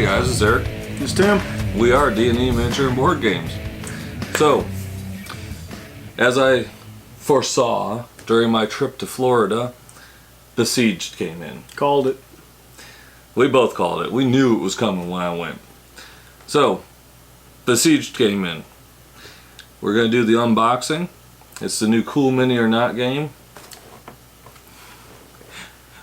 Hey guys, it's Eric. It's Tim. We are D&E Miniature and Board Games. So, as I foresaw during my trip to Florida, Besieged came in. Called it. We both called it. We knew it was coming when I went. So, Besieged came in. We're going to do the unboxing. It's the new Cool Mini or Not game,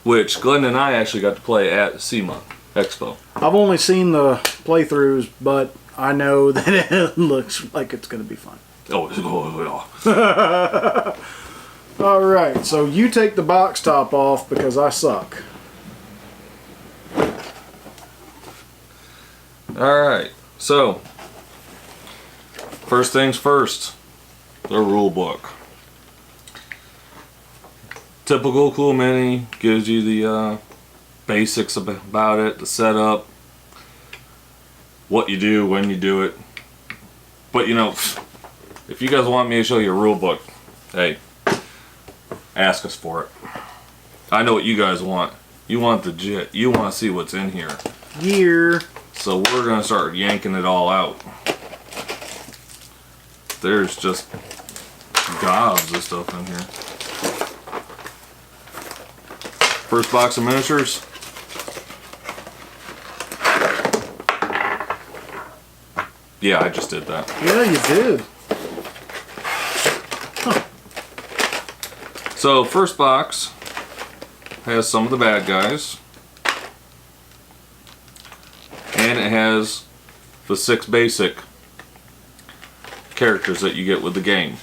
which Glenn and I actually got to play at SEMA Expo. I've only seen the playthroughs, but I know that it looks like it's going to be fun. Oh. Alright, so you take the box top off because I suck. Alright, so first things first, the rule book. Typical Cool Mini gives you the basics about it, the setup, what you do, when you do it. But you know, if you guys want me to show you a rule book, hey, ask us for it. I know what you guys want. You want the jit. You want to see what's in here. Gear. So we're going to start yanking it all out. There's just gobs of stuff in here. First box of miniatures. Yeah, I just did that. Yeah, you did. Huh. So, first box has some of the bad guys. And it has the 6 basic characters that you get with the game.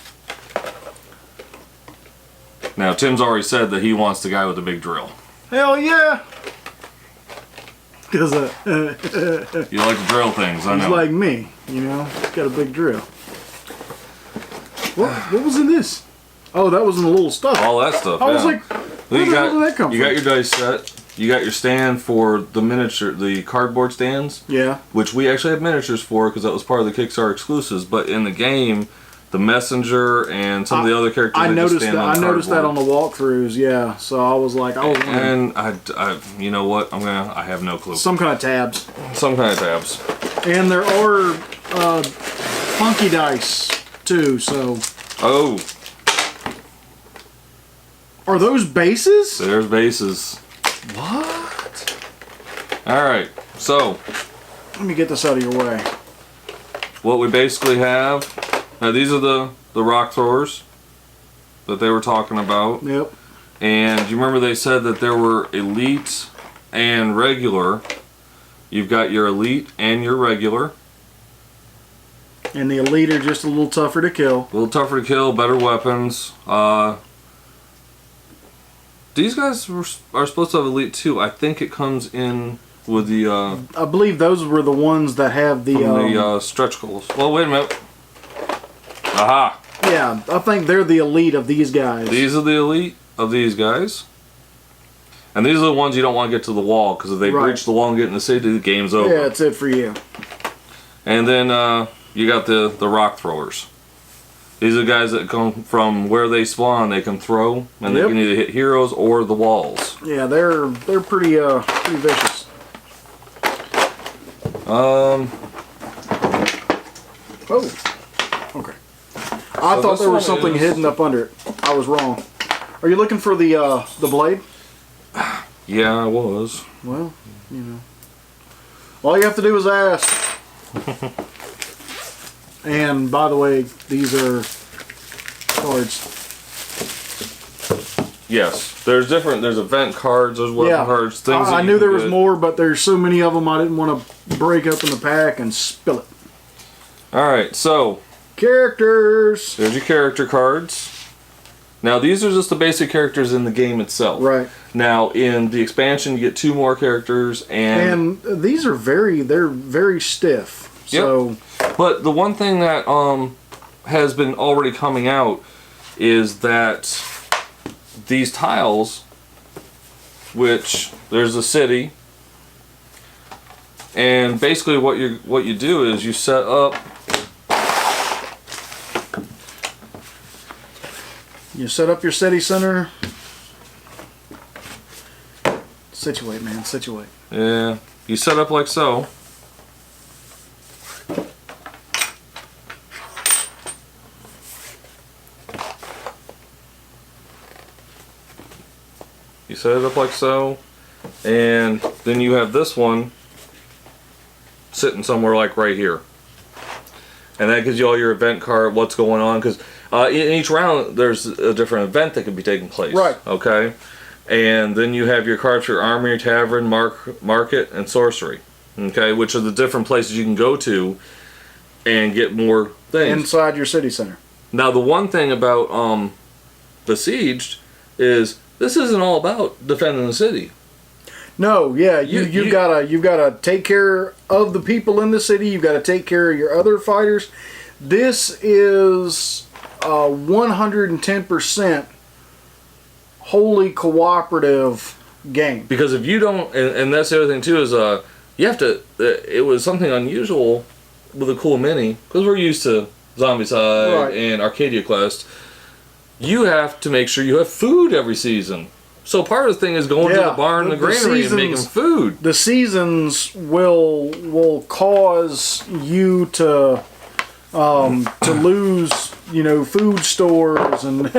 Now, Tim's already said that he wants the guy with the big drill. Hell yeah! Because you like to drill things, I know. He's like me, you know, got a big drill. What was in this? Oh, that was in the little stuff. All that stuff. I was like, where the hell did that come from? You got your dice set. You got your stand for the miniature, the cardboard stands. Yeah. Which we actually have miniatures for because that was part of the Kickstarter exclusives. But in the game, the messenger and some of the other characters. I noticed that on the walkthroughs. Yeah. So I was like, and I, you know what? I have no clue. Some kind of tabs. Some kind of tabs. And there are funky dice too. So. Oh. Are those bases? There's bases. What? Alright, so let me get this out of your way. What we basically have, now these are the rock throwers that they were talking about. Yep. And you remember they said that there were elite and regular. You've got your elite and your regular. And the elite are just a little tougher to kill. A little tougher to kill, better weapons. These guys are supposed to have elite too. I think it comes in with the. I believe those were the ones that have the stretch goals. Well, wait a minute. Aha. Yeah, I think they're the elite of these guys. These are the elite of these guys, and these are the ones you don't want to get to the wall because if they breach the wall and get in the city, the game's over. Yeah, that's it for you. And then you got the rock throwers. These are guys that come from where they spawn. They can throw, and they can either hit heroes or the walls. Yeah, they're pretty vicious. Oh. Okay. I thought there was something hidden up under it. I was wrong. Are you looking for the blade? Yeah, I was. Well, you know, all you have to do is ask. And by the way, these are cards. Yes, there's event cards, there's weapon cards, things. I knew there was more, but there's so many of them I didn't want to break open the pack and spill it. Alright, so characters. There's your character cards. Now these are just the basic characters in the game itself. Right. Now in the expansion you get 2 more characters and these are very stiff. So yep. But the one thing that has been already coming out is that these tiles, which there's a city, and basically what you do is you set up. You set up your city center. Situate, man, situate. Yeah, you set up like so. You set it up like so, and then you have this one sitting somewhere like right here. And that gives you all your event card, what's going on, because in each round there's a different event that could be taking place. Right. Okay? And then you have your cards for your armory, tavern, market, and sorcery. Okay? Which are the different places you can go to and get more things. Inside your city center. Now the one thing about Besieged is this isn't all about defending the city. No, yeah, you've gotta take care of the people in the city. You've got to take care of your other fighters. This is 110% wholly cooperative game. Because if you don't, and that's the other thing too, is you have to. It was something unusual with a cool mini because we're used to Zombicide and Arcadia Quest. You have to make sure you have food every season. So part of the thing is going to the barn and the granary and making food. The seasons will cause you to lose, food stores and.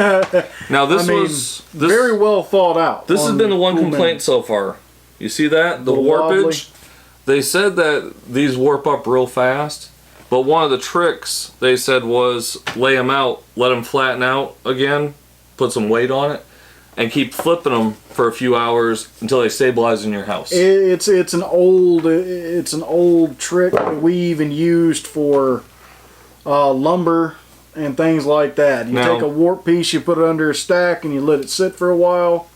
Now this was very well thought out. This has been the one complaint so far. You see that the warpage? They said that these warp up real fast, but one of the tricks they said was lay them out, let them flatten out again, put some weight on it. And keep flipping them for a few hours until they stabilize in your house. It's an old trick that we even used for lumber and things like that. You take a warp piece, you put it under a stack, and you let it sit for a while.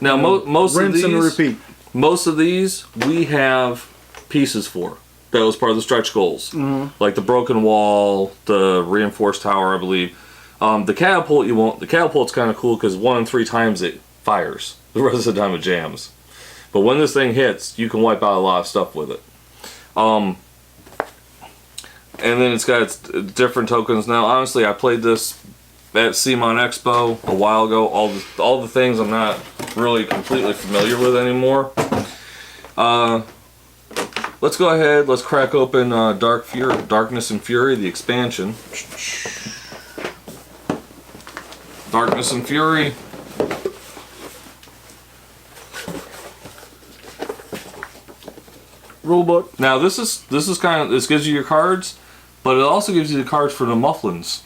Now most of these, rinse and repeat. Most of these we have pieces for. That was part of the stretch goals, like the broken wall, the reinforced tower, I believe. The catapult you won't. The catapult's kind of cool because 1 in 3 times it fires. The rest of the time it jams. But when this thing hits, you can wipe out a lot of stuff with it. And then it's got its different tokens. Now, honestly, I played this at CMON Expo a while ago. All the things I'm not really completely familiar with anymore. Let's go ahead. Let's crack open Darkness and Fury, the expansion. Darkness and Fury. Rulebook. Now this gives you your cards, but it also gives you the cards for the mufflins.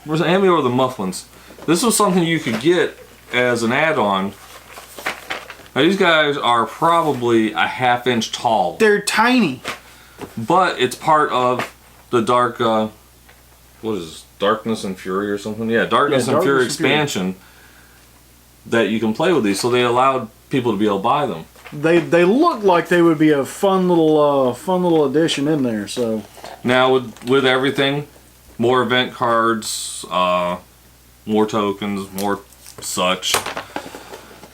Hand me over the mufflins. This was something you could get as an add-on. Now these guys are probably a ½ inch tall. They're tiny. But it's part of the dark. What is this? Darkness and Fury or something? Yeah, Darkness and Fury expansion that you can play with these. So they allowed people to be able to buy them. They look like they would be a fun little addition in there. So now with everything, more event cards, more tokens, more such.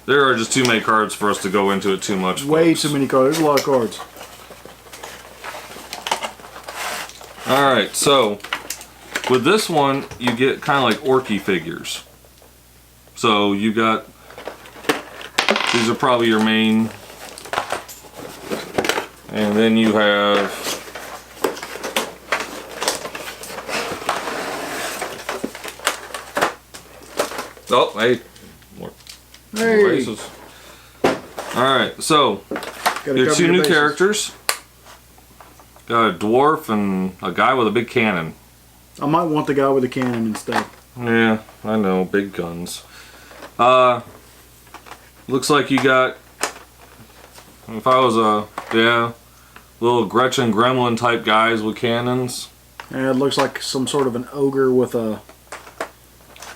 There are just too many cards for us to go into it too much. Way too many cards. There's a lot of cards. All right, so. With this one, you get kind of like orky figures. So you got, these are probably your main, and then you have, oh, hey, more races. Alright, so, your 2 new characters. Got a dwarf and a guy with a big cannon. I might want the guy with the cannon instead. Yeah, I know, big guns. Looks like you got, if I was little Gretchen Gremlin type guys with cannons. Yeah, it looks like some sort of an ogre with one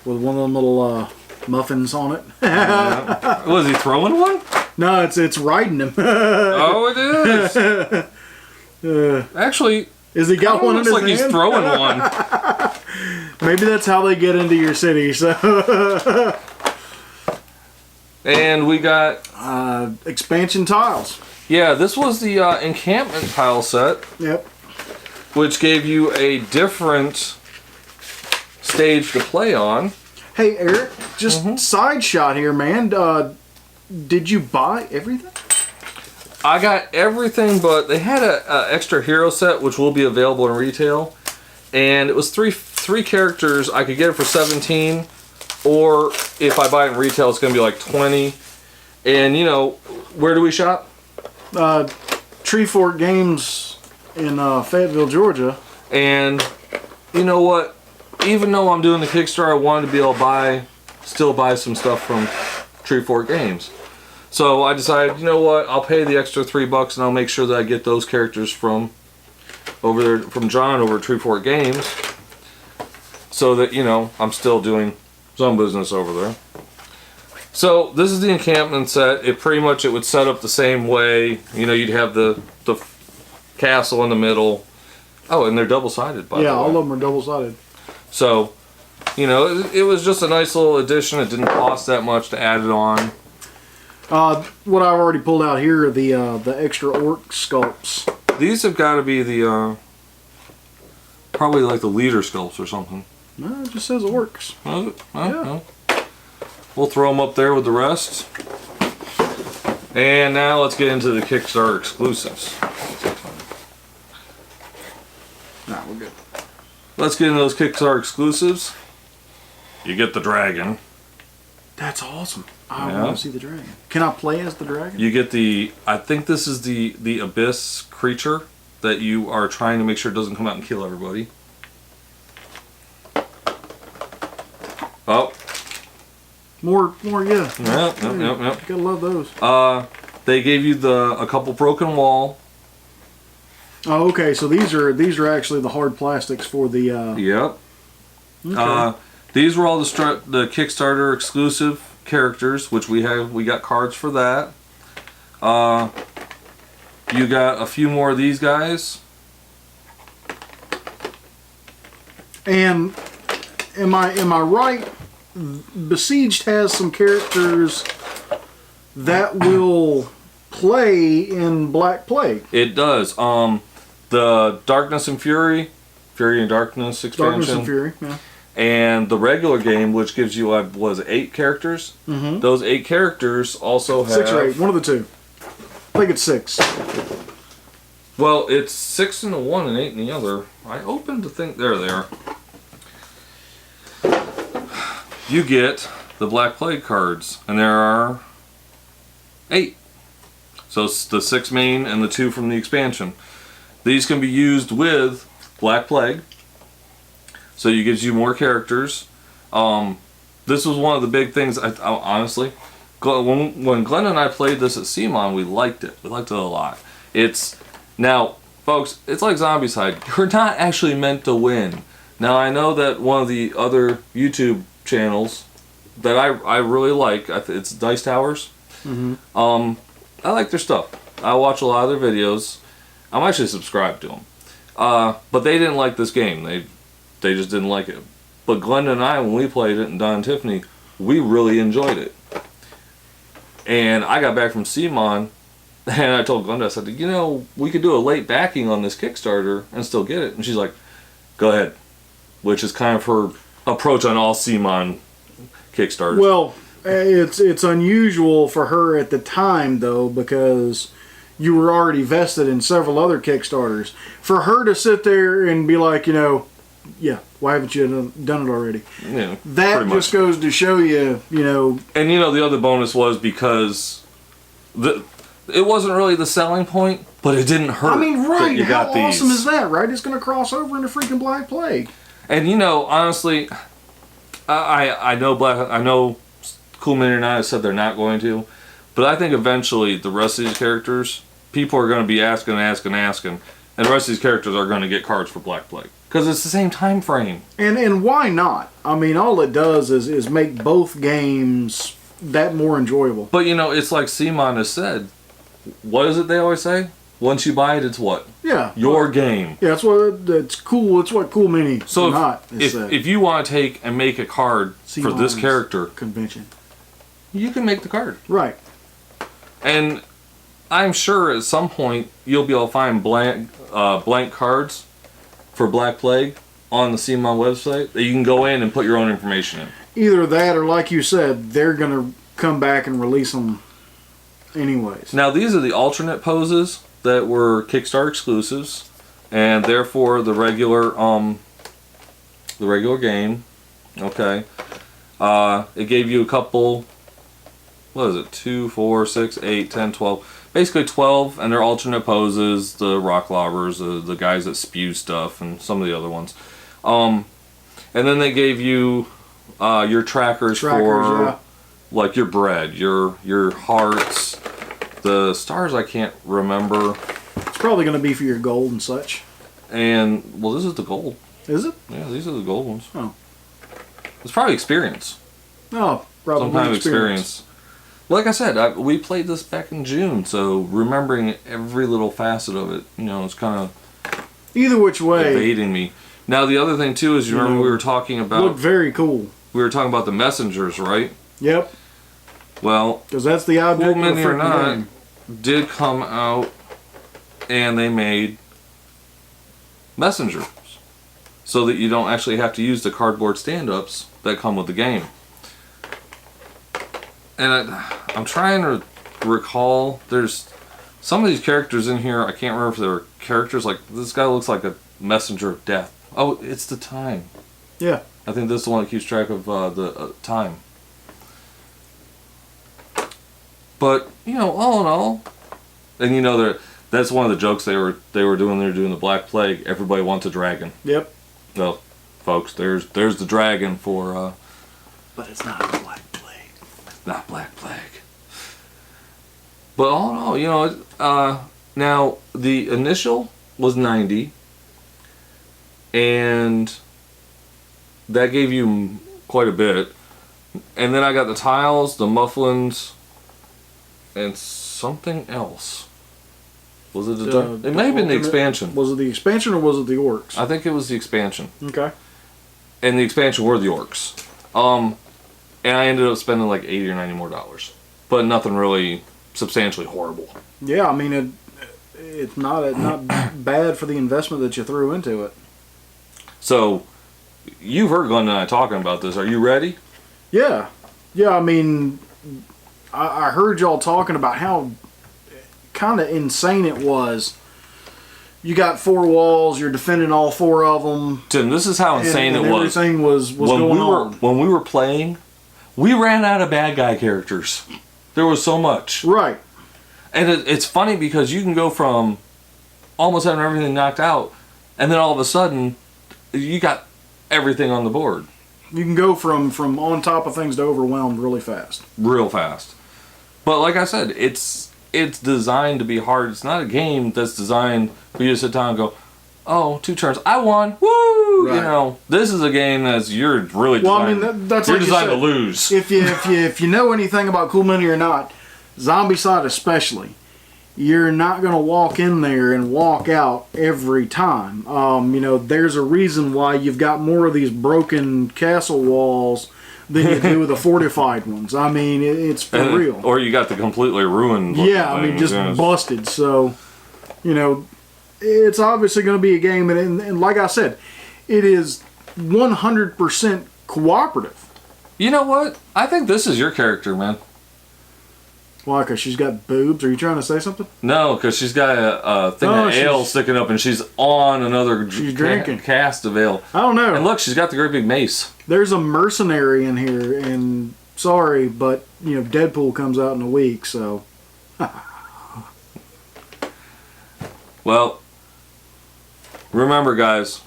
of them little muffins on it. Yeah. Was he throwing one? No, it's riding him. Oh, it is. Actually. Is he got one in his hand? Looks like he's throwing one. Maybe that's how they get into your city. So. And we got expansion tiles. Yeah, this was the Encampment tile set. Yep. Which gave you a different stage to play on. Hey Eric, just side shot here, man. Did you buy everything? I got everything, but they had a extra hero set which will be available in retail, and it was three characters. I could get it for $17, or if I buy it in retail, it's going to be like $20. And you know, where do we shop? Tree Fork Games in Fayetteville, Georgia. And you know what? Even though I'm doing the Kickstarter, I wanted to be able to still buy some stuff from Tree Fork Games. So I decided, you know what? I'll pay the extra $3 and I'll make sure that I get those characters from over there, from John over at Tree Fork Games, so that, you know, I'm still doing some business over there. So this is the Encampment set. It would set up the same way. You know, you'd have the castle in the middle. Oh, and they're double-sided, by the way. Yeah, all of them are double-sided. So, you know, it was just a nice little addition. It didn't cost that much to add it on. What I've already pulled out here are the extra orc sculpts. These have got to be the, probably like the leader sculpts or something. No, it just says orcs. Was it? Yeah. No. We'll throw them up there with the rest. And now let's get into the Kickstarter exclusives. Nah, we're good. Let's get into those Kickstarter exclusives. You get the dragon. That's awesome. I want to see the dragon. Can I play as the dragon? You get I think this is the abyss creature that you are trying to make sure it doesn't come out and kill everybody. Oh. More, yeah. Yep. Gotta love those. They gave you a couple broken wall. Oh, okay. So these are actually the hard plastics for the. Yep. Okay. These were all the Kickstarter exclusive characters, which we got cards for that. You got a few more of these guys. And am I right? Besieged has some characters that will play in Black Plague. It does. The Darkness and Fury and Darkness expansion. Darkness and Fury, yeah. And the regular game, which gives you, 8 characters? Mm-hmm. Those 8 characters also have... 6 or 8, one of the two. I think it's 6. Well, it's 6 in the one and 8 in the other. I opened the thing... There they are. You get the Black Plague cards, and there are 8. So it's the 6 main and the 2 from the expansion. These can be used with Black Plague. So it gives you more characters. This was one of the big things, I honestly, when Glenn and I played this at CMON, we liked it. We liked it a lot. Now, folks, it's like Zombicide. You're not actually meant to win. Now, I know that one of the other YouTube channels that I really like, it's Dice Towers. Mm-hmm. I like their stuff. I watch a lot of their videos. I'm actually subscribed to them. But they didn't like this game. They just didn't like it. But Glenn and I, when we played it, and Don and Tiffany, we really enjoyed it. And I got back from CMON, and I told Glenda, I said, you know, we could do a late backing on this Kickstarter and still get it. And she's like, go ahead. Which is kind of her approach on all CMON Kickstarters. Well, it's unusual for her at the time, though, because you were already vested in several other Kickstarters. For her to sit there and be like, you know, yeah, why haven't you done it already? Yeah, that just goes to show you, you know. And you know, the other bonus was because it wasn't really the selling point, but it didn't hurt. I mean, right? You How got awesome these. is that, right? It's going to cross over into freaking Black Plague. And you know, honestly, I know Cool Mini and I said they're not going to, but I think eventually the rest of these characters, people are going to be asking, and the rest of these characters are going to get cards for Black Plague. Because it's the same time frame. And why not? I mean, all it does is make both games that more enjoyable. But you know, it's like CMON has said. What is it they always say? Once you buy it, it's what? Yeah. Your game. Yeah, it's cool. It's what Cool Mini so not. If you want to take and make a card for this character convention, you can make the card. Right. And I'm sure at some point you'll be able to find blank cards for Black Plague on the CMON website that you can go in and put your own information in. Either that or, like you said, they're going to come back and release them anyways. Now, these are the alternate poses that were Kickstarter exclusives, and therefore the regular game. Okay. It gave you a couple, what is it, 2, 4, 6, 8, 10, 12. Basically 12, and they're alternate poses, the rock lobbers, the guys that spew stuff, and some of the other ones. And then they gave you your trackers for like your bread, your hearts, the stars I can't remember. It's probably going to be for your gold and such. And, well, this is the gold. Is it? Yeah, these are the gold ones. Oh. It's probably experience. Oh, probably some kind of experience. Like I said, we played this back in June, so remembering every little facet of it, you know, it's kind of either which way evading me. Now the other thing too is, you remember we were talking about looked very cool. We were talking about the messengers, right? Yep. Well, because that's the object. Cool Mini or Not did come out, and they made messengers, so that you don't actually have to use the cardboard stand-ups that come with the game. And I'm trying to recall, there's some of these characters in here, I can't remember if they were characters, like this guy looks like a messenger of death. Oh, it's the time. Yeah. I think this is the one that keeps track of the time. But, you know, all in all, and you know, that's one of the jokes they were doing. They were doing the Black Plague. Everybody wants a dragon. Yep. Well, folks, there's the dragon for... but it's not a Black Plague. It's not Black Plague. But all in all, you know, now the initial was 90, and that gave you quite a bit. And then I got the tiles, the mufflins, and something else. Was it it may have been the expansion. Was it the expansion or was it the orcs? I think it was the expansion. Okay. And the expansion were the orcs. And I ended up spending like $80 or $90 more. But nothing really substantially horrible. Yeah, I mean it's not bad for the investment that you threw into it. So you've heard Glenn and I talking about this. Are you ready? Yeah. Yeah, I mean I heard y'all talking about how kind of insane it was. You got 4 walls, you're defending all 4 of them. Tim, this is how insane it was. Everything was going on. When we were playing, we ran out of bad guy characters. There was so much. Right. And it's funny because you can go from almost having everything knocked out, and then all of a sudden, you got everything on the board. You can go from on top of things to overwhelmed really fast. Real fast. But like I said, it's designed to be hard. It's not a game that's designed for you to sit down and go, oh, 2 turns, I won, woo! Right. You know, this is a game you're really designed, well, I mean, that's you're like designed you said, to lose. If you know anything about Cool Mini or Not, Zombicide especially, you're not going to walk in there and walk out every time. You know, there's a reason why you've got more of these broken castle walls than you do with the fortified ones. I mean, it's for real. Or you got the completely ruined. Yeah, I mean, just busted. So, you know, it's obviously going to be a game, and like I said, it is 100% cooperative. You know what? I think this is your character, man. Why? Because she's got boobs? Are you trying to say something? No, because she's got a thing of ale sticking up, and she's on another drinking cast of ale. I don't know. And look, she's got the great big mace. There's a mercenary in here, and sorry, but you know Deadpool comes out in a week, so. Well, remember, guys,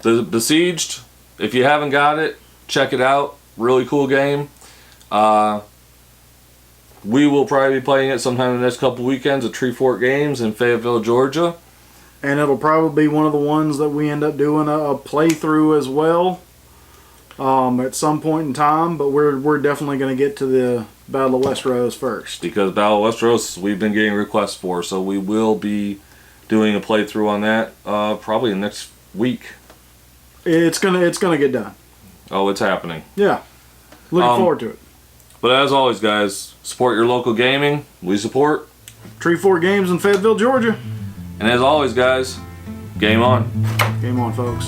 the Besieged. If you haven't got it, check it out. Really cool game. We will probably be playing it sometime in the next couple weekends at Tree Fork Games in Fayetteville, Georgia. And it'll probably be one of the ones that we end up doing a playthrough as well at some point in time. But we're definitely going to get to the Battle of Westeros first. Because Battle of Westeros we've been getting requests for, so we will be doing a playthrough on that probably next week. It's gonna get done. Oh, it's happening. Yeah. Looking forward to it. But as always, guys, support your local gaming. We support Tree Fork Games in Fayetteville, Georgia. And as always, guys, game on. Game on, folks.